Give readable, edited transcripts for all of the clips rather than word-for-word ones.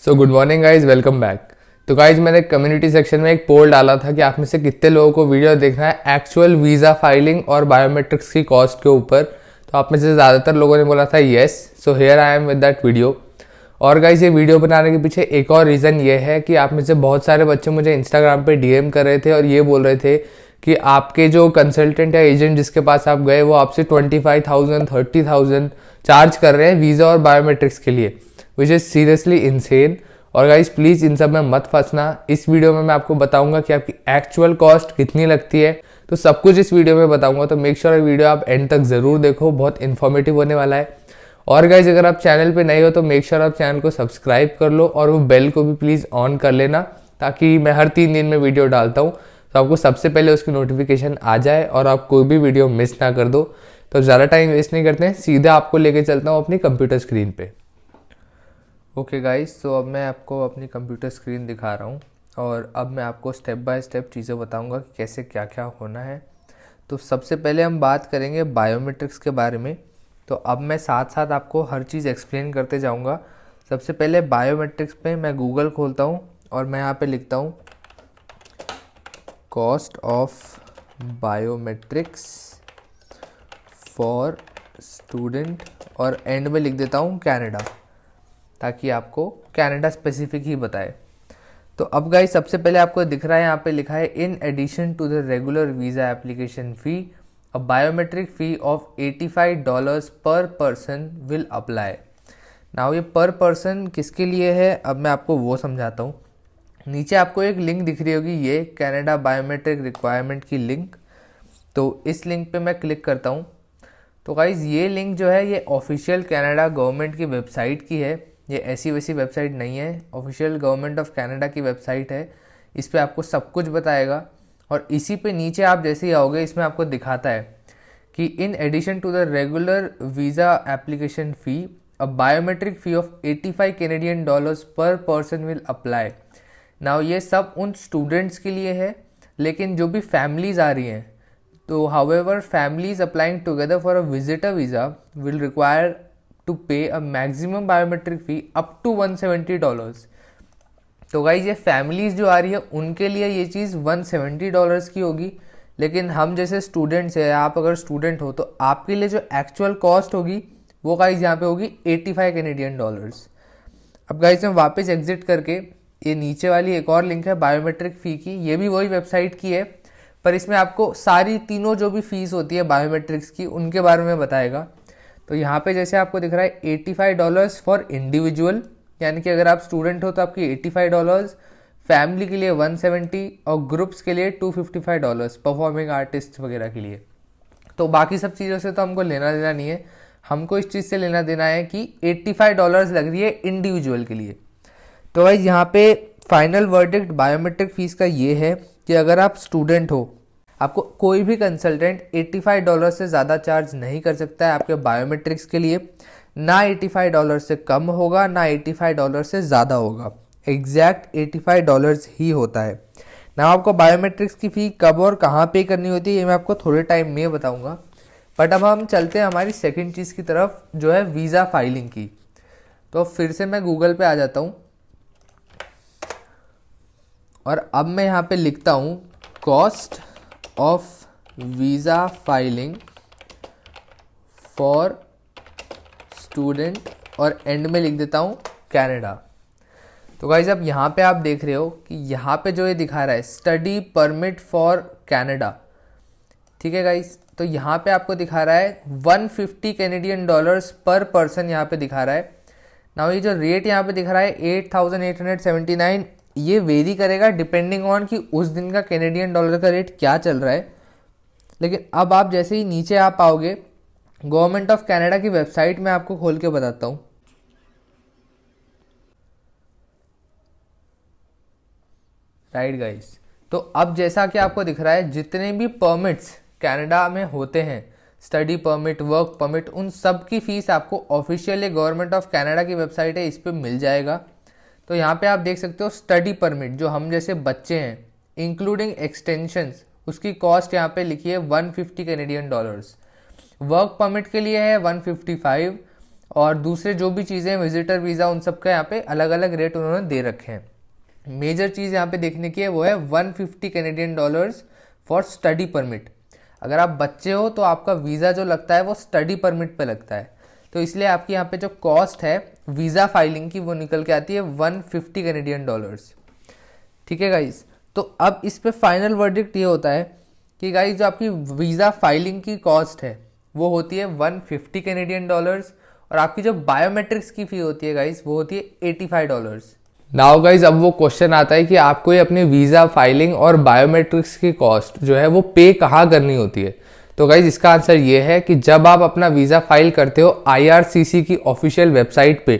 So good morning guys, welcome back. तो guys मैंने community section में एक पोल डाला था कि आप में से कितने लोगों को वीडियो देखना है एक्चुअल वीज़ा फाइलिंग और बायोमेट्रिक्स की कॉस्ट के ऊपर। तो आप में से ज़्यादातर लोगों ने बोला था yes, so here I am with that video. और गाइज ये वीडियो बनाने के पीछे एक और रीज़न ये है कि आप में से बहुत सारे बच्चे मुझे इंस्टाग्राम पे डीएम कर रहे थे और ये बोल रहे थे कि आपके जो कंसल्टेंट या एजेंट जिसके पास आप गए वो आपसे 25,000 30,000 चार्ज कर रहे हैं वीज़ा और बायोमेट्रिक्स के लिए, विच इज़ सीरियसली इंसेन। और गाइज प्लीज़ इन सब में मत फंसना। इस वीडियो में मैं आपको बताऊंगा कि आपकी एक्चुअल कॉस्ट कितनी लगती है, तो सब कुछ इस वीडियो में बताऊंगा। तो मेक श्योर वीडियो आप एंड तक ज़रूर देखो, बहुत इन्फॉर्मेटिव होने वाला है। और गाइज अगर आप चैनल पे नए हो तो मेक श्योर आप चैनल को सब्सक्राइब कर लो और वो बेल को भी प्लीज़ ऑन कर लेना, ताकि मैं हर 3 दिन में वीडियो डालता हूँ तो आपको सबसे पहले उसकी नोटिफिकेशन आ जाए और आप कोई भी वीडियो मिस ना कर दो। तो ज़्यादा टाइम वेस्ट नहीं करते हैं, सीधा आपको लेके चलता हूँ अपनी कंप्यूटर स्क्रीन पे। ओके गाइस, तो अब मैं आपको अपनी कंप्यूटर स्क्रीन दिखा रहा हूँ और अब मैं आपको स्टेप बाय स्टेप चीज़ें बताऊँगा कि कैसे क्या क्या होना है। तो सबसे पहले हम बात करेंगे बायोमेट्रिक्स के बारे में। तो अब मैं साथ साथ आपको हर चीज़ एक्सप्लेन करते जाऊँगा। सबसे पहले बायोमेट्रिक्स पे मैं गूगल खोलता हूँ और मैं यहाँ पे लिखता हूँ cost of biometrics for student और एंड में लिख देता हूँ कनाडा, ताकि आपको कनाडा स्पेसिफिक ही बताए। तो अब गाइस सबसे पहले आपको दिख रहा है यहाँ पे लिखा है in addition to the regular visa application fee a biometric fee of $85 per person will apply. Now ये पर पर्सन किसके लिए है, अब मैं आपको वो समझाता हूँ। नीचे आपको एक लिंक दिख रही होगी, ये कनाडा बायोमेट्रिक रिक्वायरमेंट की लिंक। तो इस लिंक पे मैं क्लिक करता हूँ। तो गाइज़ ये लिंक जो है ये ऑफिशियल कनाडा गवर्नमेंट की वेबसाइट की है, ये ऐसी वैसी वेबसाइट नहीं है, ऑफिशियल गवर्नमेंट ऑफ कनाडा की वेबसाइट है। इस पे आपको सब कुछ बताएगा और इसी पे नीचे आप जैसे ही आओगे इसमें आपको दिखाता है कि in addition to the regular visa application fee a biometric fee of $85 per person will apply. Now ये सब उन स्टूडेंट्स के लिए है, लेकिन जो भी फैमिलीज़ आ रही हैं, तो however families applying together for a visitor visa will require to pay a maximum biometric fee up to $170। तो गाइज ये फैमिलीज जो आ रही है उनके लिए ये चीज़ $170 की होगी, लेकिन हम जैसे स्टूडेंट्स हैं, आप अगर स्टूडेंट हो तो आपके लिए जो एक्चुअल कॉस्ट होगी वो गाइज यहाँ पे होगी $85। अब गाइज मैं वापस एग्जिट करके ये नीचे वाली एक और लिंक है बायोमेट्रिक फ़ी की, ये भी वही वेबसाइट की है, पर इसमें आपको सारी तीनों जो भी फीस होती है बायोमेट्रिक्स की उनके बारे में बताएगा। तो यहाँ पे जैसे आपको दिख रहा है $85 फॉर इंडिविजुअल, यानी कि अगर आप स्टूडेंट हो तो आपकी $85, फैमिली के लिए 170 और ग्रुप्स के लिए $255 परफॉर्मिंग आर्टिस्ट वगैरह के लिए। तो बाकी सब चीज़ों से तो हमको लेना देना नहीं है, हमको इस चीज़ से लेना देना है कि $85 लग रही है इंडिविजुअल के लिए। तो भाई यहाँ पे फाइनल वर्डिक्ट बायोमेट्रिक फ़ीस का ये है कि अगर आप स्टूडेंट हो, आपको कोई भी कंसल्टेंट $85 से ज़्यादा चार्ज नहीं कर सकता है आपके बायोमेट्रिक्स के लिए। ना $85 से कम होगा, ना $85 से ज़्यादा होगा, एग्जैक्ट $85 ही होता है ना। आपको बायोमेट्रिक्स की फ़ी कब और कहाँ पे करनी होती है ये मैं आपको थोड़े टाइम में बताऊँगा। बट अब हम चलते हैं हमारी सेकेंड चीज़ की तरफ, जो है वीज़ा फाइलिंग की। तो फिर से मैं गूगल पे आ जाता हूँ और अब मैं यहाँ पे लिखता हूँ cost of visa filing for student और एंड में लिख देता हूँ कनाडा। तो गाइज अब यहाँ पे आप देख रहे हो कि यहाँ पे जो ये दिखा रहा है स्टडी परमिट फॉर कनाडा, ठीक है गाइज। तो यहाँ पे आपको दिखा रहा है $150 पर पर्सन यहाँ पे दिखा रहा है ना। ये जो रेट यहाँ पे दिख रहा है 8,879, ये वेरी करेगा डिपेंडिंग ऑन कि उस दिन का कैनेडियन डॉलर का रेट क्या चल रहा है। लेकिन अब आप जैसे ही नीचे आप आओगे गवर्नमेंट ऑफ कनाडा की वेबसाइट में आपको खोल के बताता हूँ। राइट गाइस, तो अब जैसा कि आपको दिख रहा है जितने भी परमिट्स कनाडा में होते हैं, स्टडी परमिट, वर्क परमिट, उन सब की फीस आपको ऑफिशियली गवर्नमेंट ऑफ कनाडा की वेबसाइट है इस पर मिल जाएगा। तो यहाँ पे आप देख सकते हो स्टडी परमिट, जो हम जैसे बच्चे हैं इंक्लूडिंग एक्सटेंशंस, उसकी कॉस्ट यहाँ पे लिखी है $150। वर्क परमिट के लिए है 155 और दूसरे जो भी चीज़ें विजिटर वीज़ा उन सब का यहाँ पे अलग अलग रेट उन्होंने दे रखे हैं। मेजर चीज़ यहाँ पे देखने की है वो है 150 Canadian dollars for study permit. अगर आप बच्चे हो तो आपका वीज़ा जो लगता है वो स्टडी परमिट पे लगता है, तो इसलिए आपकी यहाँ पे जो कॉस्ट है वीज़ा फाइलिंग की वो निकल के आती है 150 कैनेडियन डॉलर्स। ठीक है गाइज, तो अब इस पे फाइनल वर्डिक्ट ये होता है कि गाइज जो आपकी वीज़ा फाइलिंग की कॉस्ट है वो होती है 150 कैनेडियन डॉलर्स, और आपकी जो बायोमेट्रिक्स की फ़ी होती है गाइज वो होती है $85। नाउ गाइज अब वो क्वेश्चन आता है कि आपको ये अपने वीज़ा फाइलिंग और बायोमेट्रिक्स की कॉस्ट जो है वो पे कहाँ करनी होती है। तो गाइज इसका आंसर ये है कि जब आप अपना वीज़ा फाइल करते हो IRCC की ऑफिशियल वेबसाइट पे,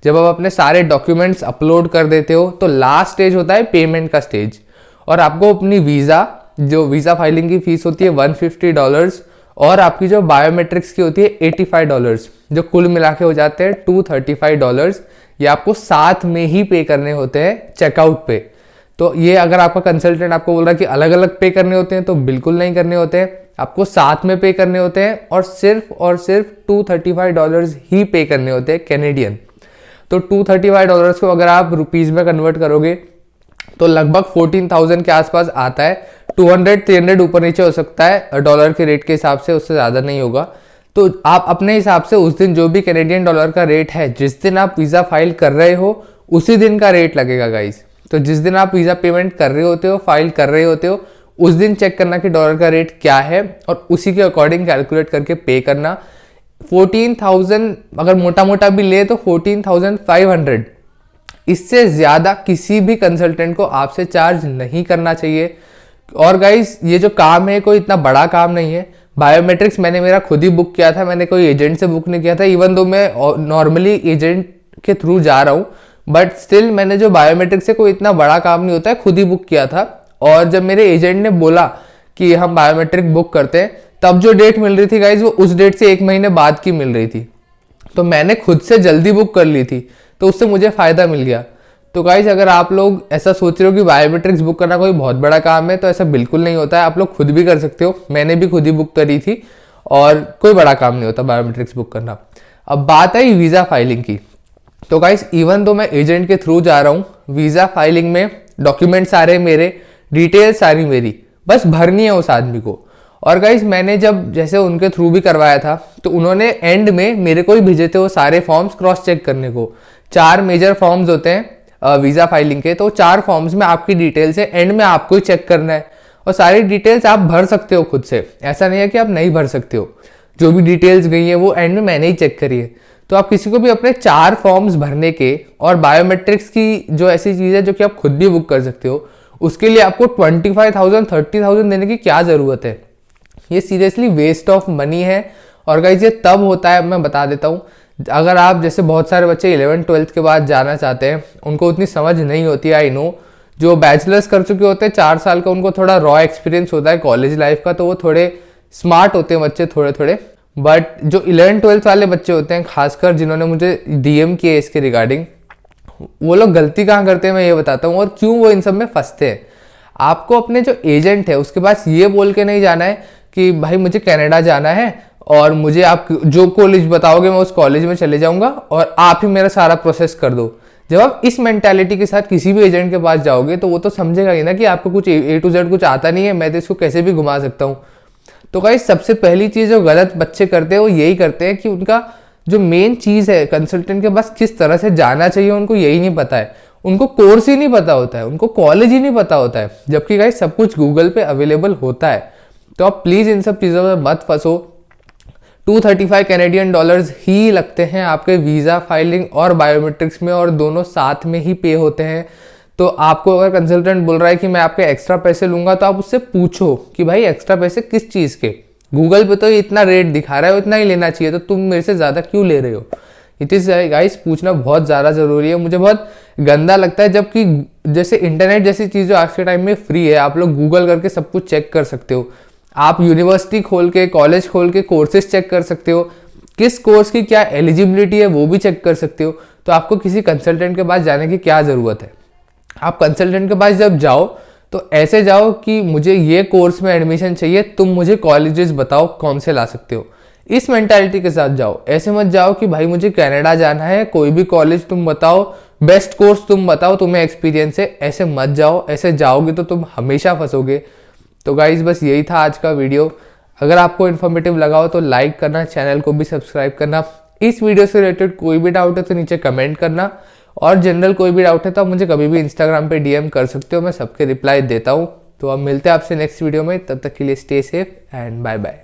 जब आप अपने सारे डॉक्यूमेंट्स अपलोड कर देते हो तो लास्ट स्टेज होता है पेमेंट का स्टेज, और आपको अपनी वीज़ा फाइलिंग की फीस होती है $150 और आपकी जो बायोमेट्रिक्स की होती है $85, जो कुल मिला के हो जाते हैं $235। ये आपको साथ में ही पे करने होते हैं चेकआउट पे। तो ये अगर आपका कंसल्टेंट आपको बोल रहा है कि अलग अलग पे करने होते हैं, तो बिल्कुल नहीं करने होते हैं, आपको साथ में पे करने होते हैं और सिर्फ $235 ही पे करने होते हैं कैनेडियन। तो $235 को अगर आप रुपीज़ में कन्वर्ट करोगे तो लगभग 14,000 के आसपास आता है। 200-300 ऊपर नीचे हो सकता है डॉलर के रेट के हिसाब से, उससे ज़्यादा नहीं होगा। तो आप अपने हिसाब से उस दिन जो भी कैनेडियन डॉलर का रेट है, जिस दिन आप वीज़ा फाइल कर रहे हो उसी दिन का रेट लगेगा गाइज। तो जिस दिन आप वीज़ा पेमेंट कर रहे होते हो, फाइल कर रहे होते हो, उस दिन चेक करना कि डॉलर का रेट क्या है और उसी के अकॉर्डिंग कैलकुलेट करके पे करना। 14,000 अगर मोटा मोटा भी ले तो 14,500, इससे ज़्यादा किसी भी कंसल्टेंट को आपसे चार्ज नहीं करना चाहिए। और गाइज ये जो काम है कोई इतना बड़ा काम नहीं है। बायोमेट्रिक्स मैंने मेरा खुद ही बुक किया था, मैंने कोई एजेंट से बुक नहीं किया था, इवन दो मैं नॉर्मली एजेंट के थ्रू जा रहा हूँ, बट स्टिल मैंने जो बायोमेट्रिक्स से कोई इतना बड़ा काम नहीं होता है, खुद ही बुक किया था। और जब मेरे एजेंट ने बोला कि हम बायोमेट्रिक बुक करते हैं, तब जो डेट मिल रही थी गाइज वो उस डेट से 1 महीने बाद की मिल रही थी, तो मैंने खुद से जल्दी बुक कर ली थी, तो उससे मुझे फ़ायदा मिल गया। तो गाइज अगर आप लोग ऐसा सोच रहे हो कि बायोमेट्रिक्स बुक करना कोई बहुत बड़ा काम है, तो ऐसा बिल्कुल नहीं होता है। आप लोग खुद भी कर सकते हो, मैंने भी खुद ही बुक करी थी और कोई बड़ा काम नहीं होता बायोमेट्रिक्स बुक करना। अब बात आई वीज़ा फाइलिंग की, तो गाइज इवन तो मैं एजेंट के थ्रू जा रहा हूँ, वीज़ा फाइलिंग में डॉक्यूमेंट सारे मेरे, डिटेल सारी मेरी, बस भरनी है उस आदमी को। और गाइज मैंने जब जैसे उनके थ्रू भी करवाया था, तो उन्होंने एंड में मेरे को ही भेजे थे वो सारे फॉर्म्स क्रॉस चेक करने को। 4 मेजर फॉर्म्स होते हैं वीज़ा फाइलिंग के, तो 4 फॉर्म्स में आपकी डिटेल्स है, एंड में आपको ही चेक करना है और सारी डिटेल्स आप भर सकते हो खुद से, ऐसा नहीं है कि आप नहीं भर सकते हो। जो भी डिटेल्स गई है वो एंड में मैंने ही चेक करी है। तो आप किसी को भी अपने 4 फॉर्म्स भरने के और बायोमेट्रिक्स की जो ऐसी चीज़ है जो कि आप खुद भी बुक कर सकते हो, उसके लिए आपको 25,000 30,000 देने की क्या ज़रूरत है। ये सीरियसली वेस्ट ऑफ मनी है। और गाइस ये तब होता है, मैं बता देता हूँ, अगर आप जैसे बहुत सारे बच्चे 11th-12th के बाद जाना चाहते हैं, उनको उतनी समझ नहीं होती है, आई नो। जो बैचलर्स कर चुके होते हैं 4 साल का, उनको थोड़ा रॉ एक्सपीरियंस होता है कॉलेज लाइफ का, तो वो थोड़े स्मार्ट होते हैं बच्चे थोड़े थोड़े। बट जो 11th-12th वाले बच्चे होते हैं, खासकर जिन्होंने मुझे DM किए इसके रिगार्डिंग, वो लोग गलती कहाँ करते हैं मैं ये बताता हूँ और क्यों वो इन सब में फंसते हैं। आपको अपने जो एजेंट है उसके पास ये बोल के नहीं जाना है कि भाई मुझे कनाडा जाना है और मुझे आप जो कॉलेज बताओगे मैं उस कॉलेज में चले जाऊंगा और आप ही मेरा सारा प्रोसेस कर दो। जब आप इस मेंटालिटी के साथ किसी भी एजेंट के पास जाओगे तो वो तो समझेगा ही ना कि आपको कुछ A to Z कुछ आता नहीं है, मैं तो इसको कैसे भी घुमा सकता हूँ। तो गाइस सबसे पहली चीज़ जो गलत बच्चे करते हैं वो यही करते हैं कि उनका जो मेन चीज़ है कंसल्टेंट के पास किस तरह से जाना चाहिए उनको यही नहीं पता है। उनको कोर्स ही नहीं पता होता है, उनको कॉलेज ही नहीं पता होता है, जबकि गाइस सब कुछ गूगल पे अवेलेबल होता है। तो आप प्लीज़ इन सब चीज़ों में मत फंसो। 235 कैनेडियन डॉलर्स ही लगते हैं आपके वीज़ा फाइलिंग और बायोमेट्रिक्स में, और दोनों साथ में ही पे होते हैं। तो आपको अगर कंसल्टेंट बोल रहा है कि मैं आपके एक्स्ट्रा पैसे लूंगा, तो आप उससे पूछो कि भाई एक्स्ट्रा पैसे किस चीज़ के। गूगल पे तो इतना रेट दिखा रहा है, इतना ही लेना चाहिए, तो तुम मेरे से ज़्यादा क्यों ले रहे हो। इट इज़ गाइस पूछना बहुत ज़्यादा ज़रूरी है। मुझे बहुत गंदा लगता है जबकि जैसे इंटरनेट जैसी चीज़ जो आज के टाइम में फ्री है, आप लोग गूगल करके सब कुछ चेक कर सकते हो। आप यूनिवर्सिटी खोल के, कॉलेज खोल के कोर्सेज चेक कर सकते हो, किस कोर्स की क्या एलिजिबिलिटी है वो भी चेक कर सकते हो। तो आपको किसी कंसल्टेंट के पास जाने की क्या ज़रूरत है। आप कंसल्टेंट के पास जब जाओ तो ऐसे जाओ कि मुझे ये कोर्स में एडमिशन चाहिए, तुम मुझे कॉलेजेस बताओ कौन से ला सकते हो। इस मेंटालिटी के साथ जाओ। ऐसे मत जाओ कि भाई मुझे कनाडा जाना है, कोई भी कॉलेज तुम बताओ, बेस्ट कोर्स तुम बताओ, तुम्हें एक्सपीरियंस है, ऐसे मत जाओ। ऐसे जाओगे तो तुम हमेशा फंसोगे। तो गाइज बस यही था आज का वीडियो। अगर आपको इन्फॉर्मेटिव लगा हो तो लाइक करना, चैनल को भी सब्सक्राइब करना। इस वीडियो से रिलेटेड कोई भी डाउट है तो नीचे कमेंट करना, और जनरल कोई भी डाउट है तो आप मुझे कभी भी इंस्टाग्राम पे डीएम कर सकते हो, मैं सबके रिप्लाई देता हूँ। तो अब मिलते हैं आपसे नेक्स्ट वीडियो में, तब तक के लिए stay safe and bye bye.